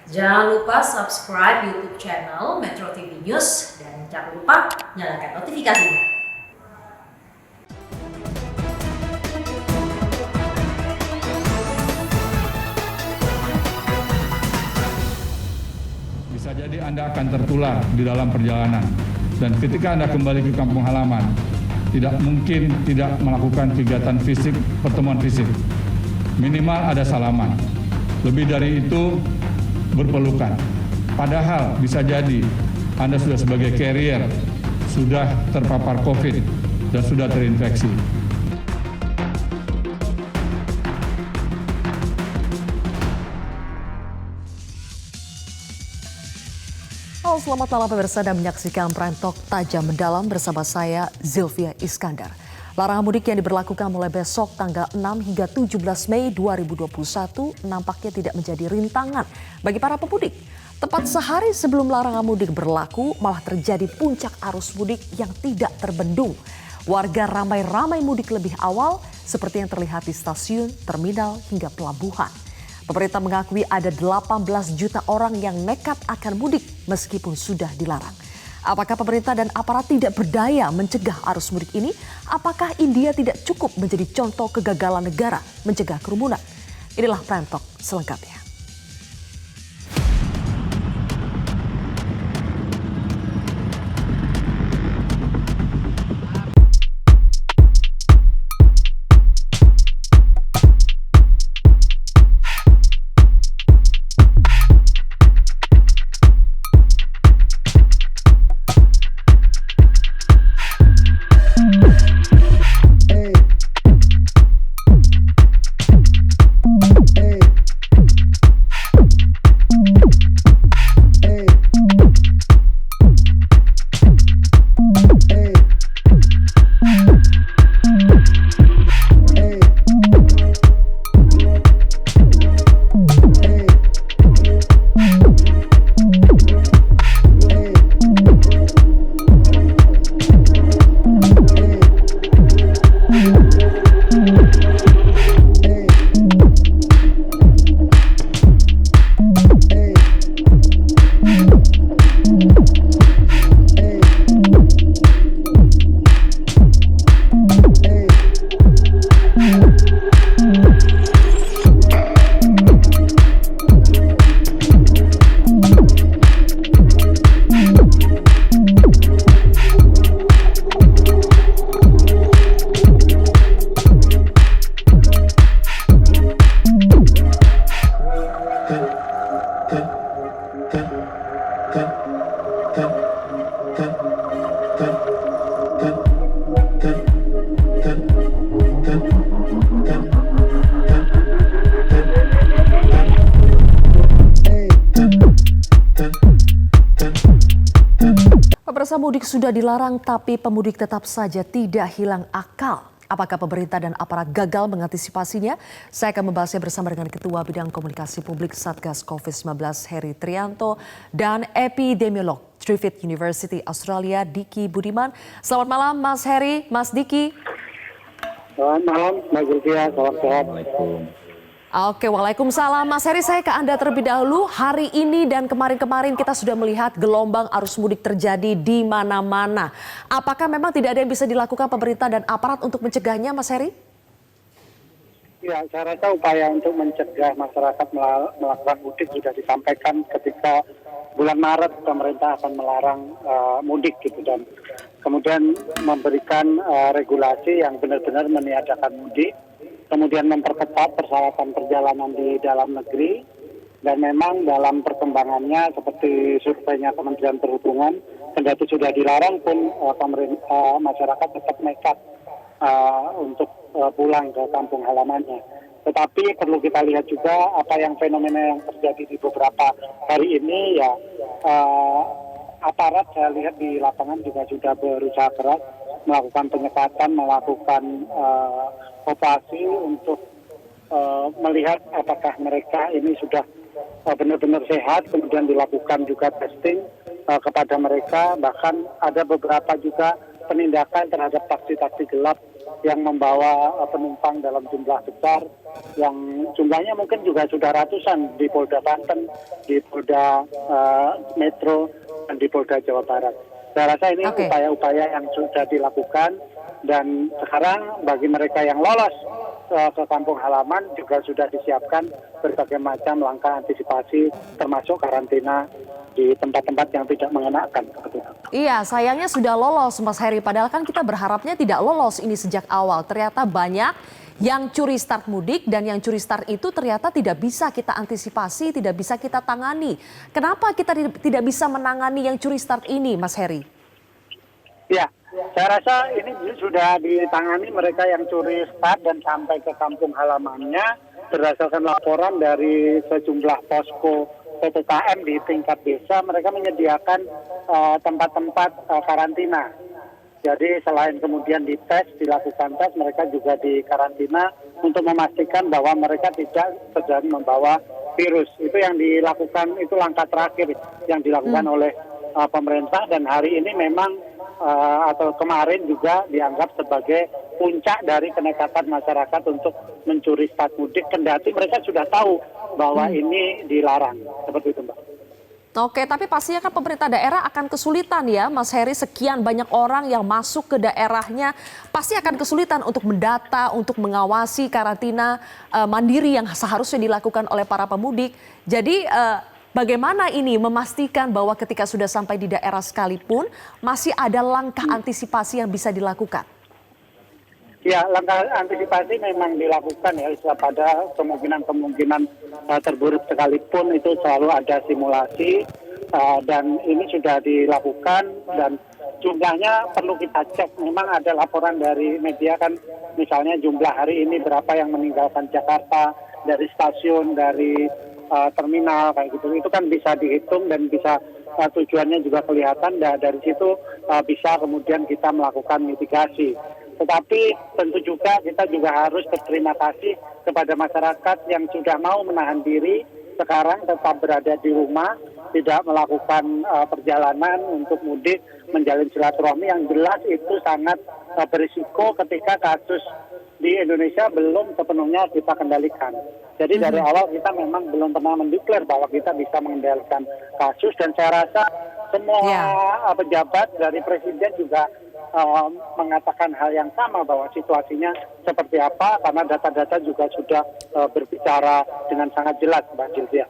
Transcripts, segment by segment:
Jangan lupa subscribe YouTube channel Metro TV News dan jangan lupa nyalakan notifikasinya. Bisa jadi Anda akan tertular di dalam perjalanan. Dan ketika Anda kembali ke kampung halaman, tidak mungkin tidak melakukan kegiatan fisik, pertemuan fisik. Minimal ada salaman. Lebih dari itu, berpelukan. Padahal bisa jadi Anda sudah sebagai carrier, sudah terpapar COVID dan sudah terinfeksi. Halo, selamat malam pemirsa dan menyaksikan Prime Talk Tajam Mendalam bersama saya Zilvia Iskandar. Larangan mudik yang diberlakukan mulai besok tanggal 6 hingga 17 Mei 2021 nampaknya tidak menjadi rintangan bagi para pemudik. Tepat sehari sebelum larangan mudik berlaku malah terjadi puncak arus mudik yang tidak terbendung. Warga ramai-ramai mudik lebih awal seperti yang terlihat di stasiun, terminal hingga pelabuhan. Pemerintah mengakui ada 18 juta orang yang nekat akan mudik meskipun sudah dilarang. Apakah pemerintah dan aparat tidak berdaya mencegah arus mudik ini? Apakah India tidak cukup menjadi contoh kegagalan negara mencegah kerumunan? Inilah Prime Talk selengkapnya. Pemirsa, mudik sudah dilarang tapi pemudik tetap saja tidak hilang akal. Apakah pemerintah dan aparat gagal mengantisipasinya? Saya akan membahasnya bersama dengan Ketua Bidang Komunikasi Publik Satgas COVID-19 Heri Trianto dan epidemiolog Griffith University Australia Diki Budiman. Selamat malam Mas Heri, Mas Diki. Selamat malam, Mbak Zilvia. Salam sehat. Oke, waalaikumsalam. Mas Heri, saya ke Anda terlebih dahulu. Hari ini dan kemarin-kemarin kita sudah melihat gelombang arus mudik terjadi di mana-mana. Apakah memang tidak ada yang bisa dilakukan pemerintah dan aparat untuk mencegahnya, Mas Heri? Ya, saya rasa upaya untuk mencegah masyarakat melakukan mudik sudah disampaikan ketika bulan Maret pemerintah akan melarang mudik gitu, dan kemudian memberikan regulasi yang benar-benar meniadakan mudik. Kemudian memperketat persyaratan perjalanan di dalam negeri, dan memang dalam perkembangannya seperti surveinya Kementerian Perhubungan, kendati sudah dilarang pun masyarakat tetap nekat untuk pulang ke kampung halamannya. Tetapi perlu kita lihat juga apa yang fenomena yang terjadi di beberapa hari ini, ya aparat saya lihat di lapangan juga sudah berusaha keras melakukan penyekatan, melakukan operasi untuk melihat apakah mereka ini sudah benar-benar sehat, kemudian dilakukan juga testing kepada mereka. Bahkan ada beberapa juga penindakan terhadap taksi-taksi gelap yang membawa penumpang dalam jumlah besar, yang jumlahnya mungkin juga sudah ratusan di Polda Banten, di Polda Metro, dan di Polda Jawa Barat. Saya rasa ini upaya-upaya yang sudah dilakukan, dan sekarang bagi mereka yang lolos ke kampung halaman juga sudah disiapkan berbagai macam langkah antisipasi, termasuk karantina di tempat-tempat yang tidak mengenakan. Iya, sayangnya sudah lolos Mas Heri, padahal kan kita berharapnya tidak lolos ini sejak awal. Ternyata banyak yang curi start mudik, dan yang curi start itu ternyata tidak bisa kita antisipasi, tidak bisa kita tangani. Kenapa kita tidak bisa menangani yang curi start ini, Mas Heri? Ya, saya rasa ini sudah ditangani mereka yang curi start dan sampai ke kampung halamannya berdasarkan laporan dari sejumlah posko PPKM di tingkat desa. Mereka menyediakan tempat-tempat karantina. Jadi selain kemudian dites, dilakukan tes, mereka juga dikarantina untuk memastikan bahwa mereka tidak sedang membawa virus. Itu yang dilakukan, itu langkah terakhir yang dilakukan oleh pemerintah, dan hari ini memang atau kemarin juga dianggap sebagai puncak dari kenekatan masyarakat untuk mencuri start mudik, kendati mereka sudah tahu bahwa ini dilarang. Seperti itu, Mbak. Oke, tapi pastinya kan pemerintah daerah akan kesulitan ya, Mas Heri, sekian banyak orang yang masuk ke daerahnya, pasti akan kesulitan untuk mendata, untuk mengawasi karantina mandiri yang seharusnya dilakukan oleh para pemudik. Jadi bagaimana ini memastikan bahwa ketika sudah sampai di daerah sekalipun masih ada langkah antisipasi yang bisa dilakukan? Ya, langkah antisipasi memang dilakukan ya, pada kemungkinan terburuk sekalipun itu selalu ada simulasi, dan ini sudah dilakukan, dan jumlahnya perlu kita cek. Memang ada laporan dari media kan, misalnya jumlah hari ini berapa yang meninggalkan Jakarta, dari stasiun, dari terminal kayak gitu. Itu kan bisa dihitung dan bisa tujuannya juga kelihatan, dan dari situ bisa kemudian kita melakukan mitigasi. Tetapi tentu juga kita juga harus berterima kasih kepada masyarakat yang sudah mau menahan diri, sekarang tetap berada di rumah, tidak melakukan perjalanan untuk mudik, menjalin silaturahmi, yang jelas itu sangat berisiko ketika kasus di Indonesia belum sepenuhnya kita kendalikan. Jadi dari awal kita memang belum pernah mendeklar bahwa kita bisa mengendalikan kasus, dan saya rasa semua pejabat dari presiden juga mengatakan hal yang sama, bahwa situasinya seperti apa, karena data-data juga sudah berbicara dengan sangat jelas, Mbak Sylvia.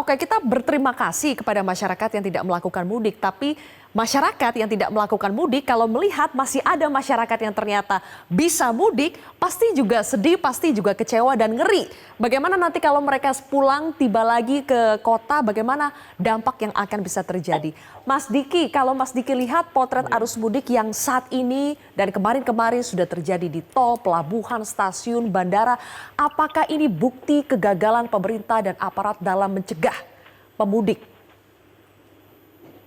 Oke, kita berterima kasih kepada masyarakat yang tidak melakukan mudik, tapi masyarakat yang tidak melakukan mudik kalau melihat masih ada masyarakat yang ternyata bisa mudik, pasti juga sedih, pasti juga kecewa dan ngeri. Bagaimana nanti kalau mereka pulang tiba lagi ke kota, bagaimana dampak yang akan bisa terjadi? Mas Diki, kalau Mas Diki lihat potret arus mudik yang saat ini dan kemarin-kemarin sudah terjadi di tol, pelabuhan, stasiun, bandara, apakah ini bukti kegagalan pemerintah dan aparat dalam mencegah pemudik?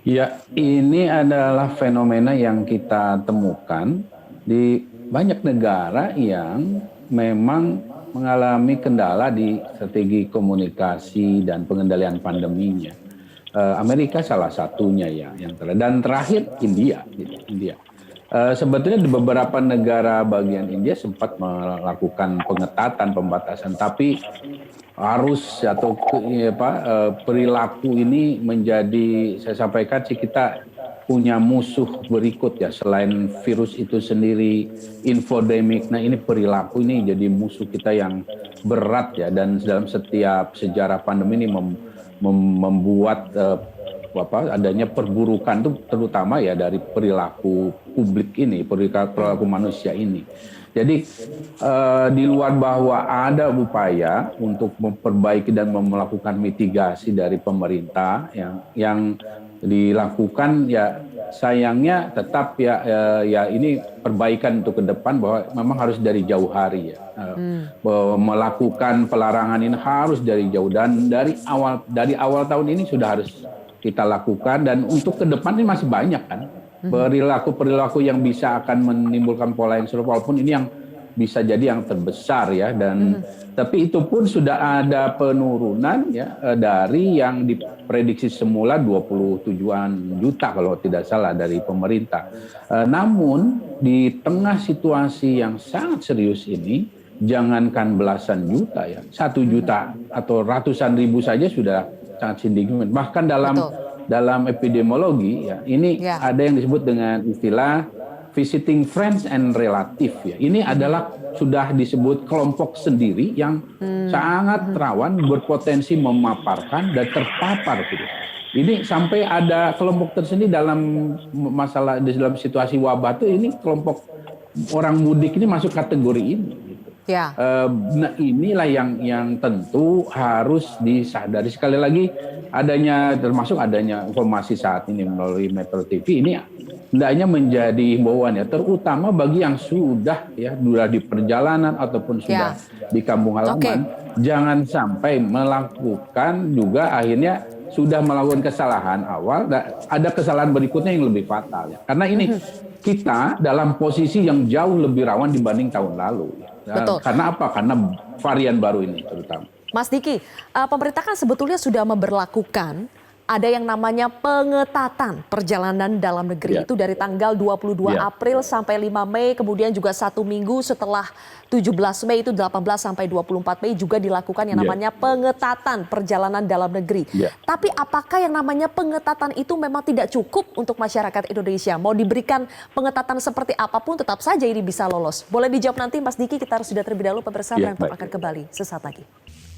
Ya, ini adalah fenomena yang kita temukan di banyak negara yang memang mengalami kendala di strategi komunikasi dan pengendalian pandeminya. Amerika salah satunya ya, dan terakhir India. Sebetulnya di beberapa negara bagian India sempat melakukan pengetatan, pembatasan, tapi arus atau perilaku ini menjadi, saya sampaikan sih, kita punya musuh berikut ya, selain virus itu sendiri, infodemik. Nah, ini perilaku ini jadi musuh kita yang berat ya, dan dalam setiap sejarah pandemi ini membuat adanya perburukan itu terutama ya dari perilaku publik ini, perilaku manusia ini. Jadi di luar bahwa ada upaya untuk memperbaiki dan melakukan mitigasi dari pemerintah yang dilakukan, ya sayangnya tetap ya ini perbaikan untuk ke depan, bahwa memang harus dari jauh hari ya. Melakukan pelarangan ini harus dari jauh, dan dari awal tahun ini sudah harus kita lakukan, dan untuk ke depan ini masih banyak kan perilaku yang bisa akan menimbulkan pola yang serupa, walaupun ini yang bisa jadi yang terbesar ya, dan tapi itu pun sudah ada penurunan ya, dari yang diprediksi semula 27-an juta kalau tidak salah dari pemerintah. Namun di tengah situasi yang sangat serius ini, jangankan belasan juta ya, 1 juta atau ratusan ribu saja sudah sangat signifikan. Bahkan dalam epidemiologi ya, ini ada yang disebut dengan istilah visiting friends and relative ya. Ini adalah sudah disebut kelompok sendiri yang sangat rawan berpotensi memaparkan dan terpapar gitu. Ini sampai ada kelompok tersendiri dalam masalah dalam situasi wabah tuh, ini kelompok orang mudik ini masuk kategori ini. Gitu. Ya. Nah inilah yang tentu harus disadari. Sekali lagi termasuk adanya informasi saat ini melalui Metro TV ini hendaknya menjadi himbauan ya, terutama bagi yang sudah di perjalanan ataupun sudah di kampung halaman, jangan sampai melakukan juga akhirnya sudah melakukan kesalahan awal, ada kesalahan berikutnya yang lebih fatal ya. Karena ini kita dalam posisi yang jauh lebih rawan dibanding tahun lalu. Betul. Karena apa? Karena varian baru ini terutama. Mas Diki, pemerintah kan sebetulnya sudah memberlakukan ada yang namanya pengetatan perjalanan dalam negeri itu dari tanggal 22 April sampai 5 Mei, kemudian juga 1 minggu setelah 17 Mei itu 18 sampai 24 Mei juga dilakukan yang namanya pengetatan perjalanan dalam negeri. Tapi apakah yang namanya pengetatan itu memang tidak cukup untuk masyarakat Indonesia? Mau diberikan pengetatan seperti apapun tetap saja ini bisa lolos. Boleh dijawab nanti Mas Diki, kita harus sudah terlebih dahulu, pemirsa Prime Talk akan kembali sesaat lagi.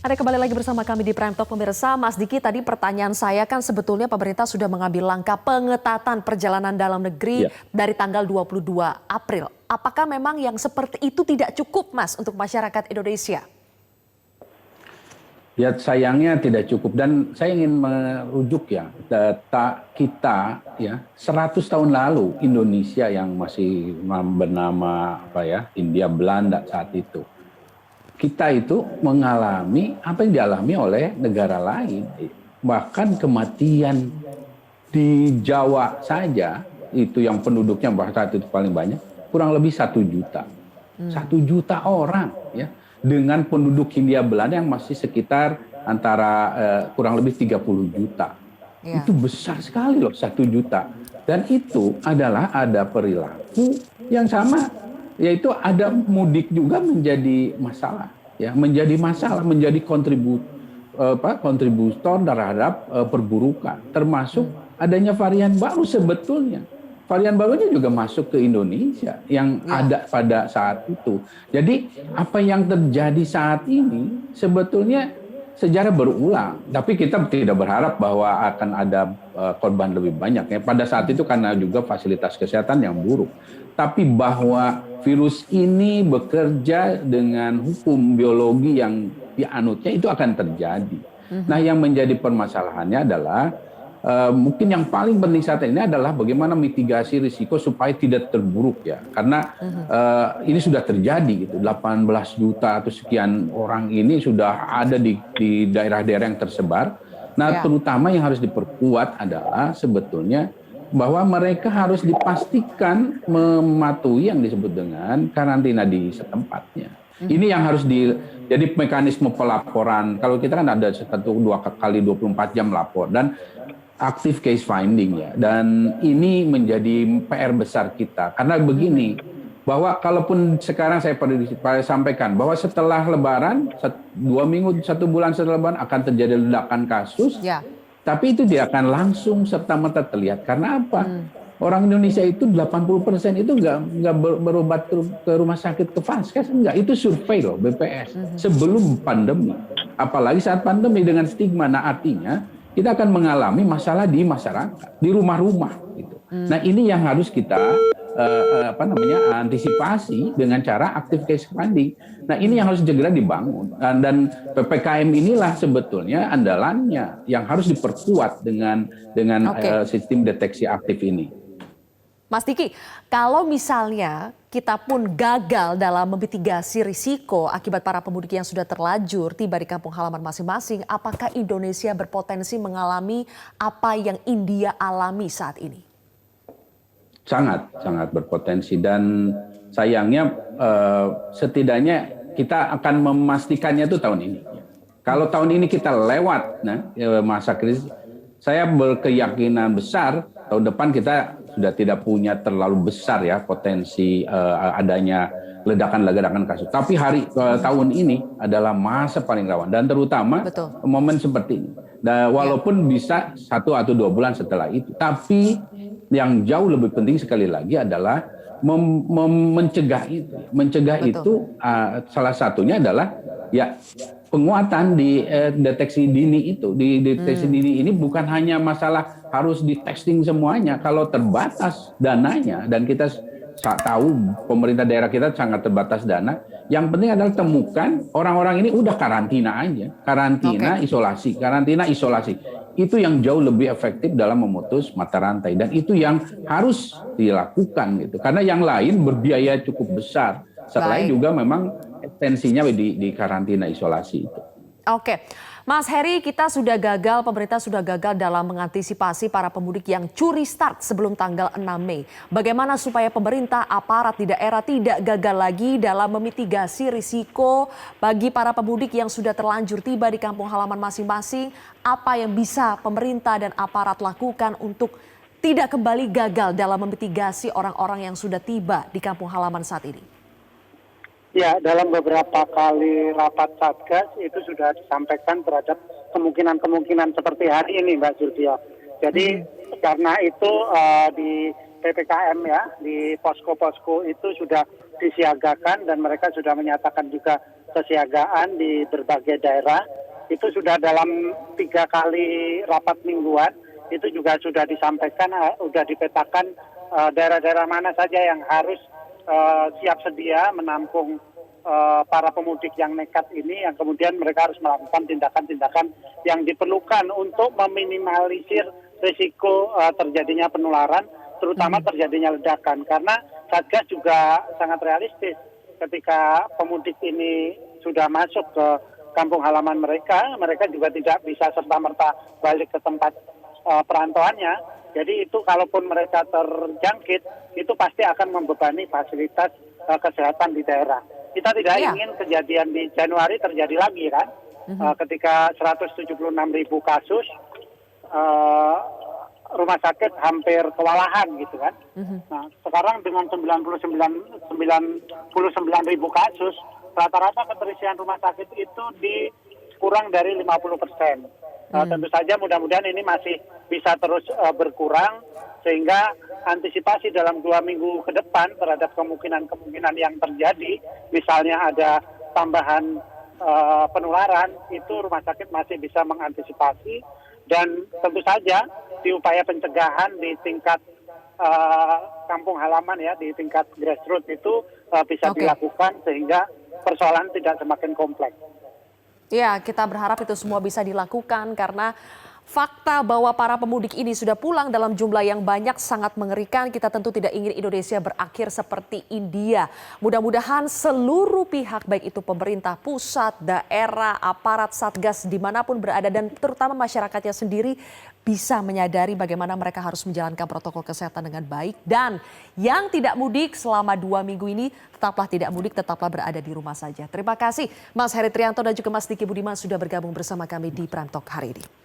Ada kembali lagi bersama kami di Prime Talk pemirsa. Mas Diki, tadi pertanyaan saya kan sebetulnya pemerintah sudah mengambil langkah pengetatan perjalanan dalam negeri dari tanggal 22 April. Apakah memang yang seperti itu tidak cukup Mas untuk masyarakat Indonesia? Ya sayangnya tidak cukup, dan saya ingin merujuk ya data kita ya 100 tahun lalu Indonesia yang masih bernama Hindia Belanda saat itu. Kita itu mengalami apa yang dialami oleh negara lain. Bahkan kematian di Jawa saja, itu yang penduduknya bahkan itu paling banyak, kurang lebih 1 juta. 1 juta orang ya, dengan penduduk Hindia Belanda yang masih sekitar antara kurang lebih 30 juta. Itu besar sekali loh, 1 juta. Dan itu adalah ada perilaku yang sama, yaitu ada mudik juga menjadi masalah, menjadi kontributor terhadap perburukan, termasuk adanya varian baru sebetulnya. Varian barunya juga masuk ke Indonesia yang ada pada saat itu. Jadi apa yang terjadi saat ini sebetulnya sejarah berulang, tapi kita tidak berharap bahwa akan ada korban lebih banyak ya. Pada saat itu karena juga fasilitas kesehatan yang buruk. Tapi bahwa virus ini bekerja dengan hukum biologi yang dianutnya itu akan terjadi. Nah, yang menjadi permasalahannya adalah mungkin yang paling penting saat ini adalah bagaimana mitigasi risiko supaya tidak terburuk ya. Karena ini sudah terjadi gitu. 18 juta atau sekian orang ini sudah ada di daerah-daerah yang tersebar. Nah, terutama yang harus diperkuat adalah sebetulnya bahwa mereka harus dipastikan mematuhi yang disebut dengan karantina di setempatnya. Ini yang harus jadi mekanisme pelaporan. Kalau kita kan ada 1-2 kali 24 jam lapor dan active case finding ya. Dan ini menjadi PR besar kita. Karena begini, bahwa kalaupun sekarang saya sampaikan bahwa setelah Lebaran, 2 minggu, 1 bulan setelah Lebaran akan terjadi ledakan kasus. Tapi itu tidak akan langsung serta-merta terlihat. Karena apa? Orang Indonesia itu 80% itu nggak berobat ke rumah sakit, ke vaskes, enggak. Itu survei loh BPS sebelum pandemi. Apalagi saat pandemi dengan stigma. Nah, artinya kita akan mengalami masalah di masyarakat, di rumah-rumah. Gitu. Nah, ini yang harus kita antisipasi dengan cara active case finding. Nah, ini yang harus segera dibangun, dan PPKM inilah sebetulnya andalannya yang harus diperkuat dengan sistem deteksi aktif ini. Mas Diki, kalau misalnya kita pun gagal dalam memitigasi risiko akibat para pemudik yang sudah terlanjur tiba di kampung halaman masing-masing, apakah Indonesia berpotensi mengalami apa yang India alami saat ini? Sangat berpotensi, dan sayangnya setidaknya kita akan memastikannya itu tahun ini. Kalau tahun ini kita lewat masa krisis, saya berkeyakinan besar tahun depan kita sudah tidak punya terlalu besar ya potensi adanya ledakan-ledakan kasus. Tapi tahun ini adalah masa paling rawan dan terutama Betul. momen seperti ini. Dan walaupun bisa 1 atau 2 bulan setelah itu, tapi yang jauh lebih penting sekali lagi adalah mencegah itu. Mencegah Betul. itu salah satunya adalah ya penguatan di deteksi dini itu. Di deteksi dini ini bukan hanya masalah harus di testing semuanya. Kalau terbatas dananya dan kita tahu pemerintah daerah kita sangat terbatas dana, yang penting adalah temukan orang-orang ini udah karantina aja. Karantina, isolasi, karantina, isolasi. Itu yang jauh lebih efektif dalam memutus mata rantai dan itu yang harus dilakukan gitu. Karena yang lain berbiaya cukup besar. Selain juga memang tensinya di karantina isolasi itu. Oke, Mas Heri, kita sudah gagal, pemerintah sudah gagal dalam mengantisipasi para pemudik yang curi start sebelum tanggal 6 Mei. Bagaimana supaya pemerintah, aparat di daerah tidak gagal lagi dalam memitigasi risiko bagi para pemudik yang sudah terlanjur tiba di kampung halaman masing-masing? Apa yang bisa pemerintah dan aparat lakukan untuk tidak kembali gagal dalam memitigasi orang-orang yang sudah tiba di kampung halaman saat ini? Ya, dalam beberapa kali rapat Satgas itu sudah disampaikan terhadap kemungkinan-kemungkinan seperti hari ini, Mbak Zulfia. Jadi karena itu di PPKM ya, di posko-posko itu sudah disiagakan dan mereka sudah menyatakan juga kesiagaan di berbagai daerah. Itu sudah dalam 3 kali rapat mingguan, itu juga sudah disampaikan, sudah dipetakan daerah-daerah mana saja yang harus siap sedia menampung para pemudik yang nekat ini, yang kemudian mereka harus melakukan tindakan-tindakan yang diperlukan untuk meminimalisir risiko terjadinya penularan, terutama terjadinya ledakan. Karena Satgas juga sangat realistis ketika pemudik ini sudah masuk ke kampung halaman mereka, mereka juga tidak bisa serta-merta balik ke tempat perantauannya. Jadi itu kalaupun mereka terjangkit, itu pasti akan membebani fasilitas kesehatan di daerah. Kita tidak ingin kejadian di Januari terjadi lagi kan, ketika 176.000 kasus, rumah sakit hampir kewalahan gitu kan. Nah sekarang dengan 99.000 kasus, rata-rata keterisian rumah sakit itu kurang dari 50%. Tentu saja mudah-mudahan ini masih bisa terus berkurang sehingga antisipasi dalam 2 minggu ke depan terhadap kemungkinan-kemungkinan yang terjadi, misalnya ada tambahan penularan, itu rumah sakit masih bisa mengantisipasi dan tentu saja di upaya pencegahan di tingkat kampung halaman ya, di tingkat grassroots itu bisa dilakukan sehingga persoalan tidak semakin kompleks. Ya, kita berharap itu semua bisa dilakukan karena fakta bahwa para pemudik ini sudah pulang dalam jumlah yang banyak sangat mengerikan. Kita tentu tidak ingin Indonesia berakhir seperti India. Mudah-mudahan seluruh pihak, baik itu pemerintah pusat, daerah, aparat, Satgas, dimanapun berada, dan terutama masyarakatnya sendiri bisa menyadari bagaimana mereka harus menjalankan protokol kesehatan dengan baik. Dan yang tidak mudik selama 2 minggu ini, tetaplah tidak mudik, tetaplah berada di rumah saja. Terima kasih Mas Heri Trianto dan juga Mas Diki Budiman sudah bergabung bersama kami di Prime Talk hari ini.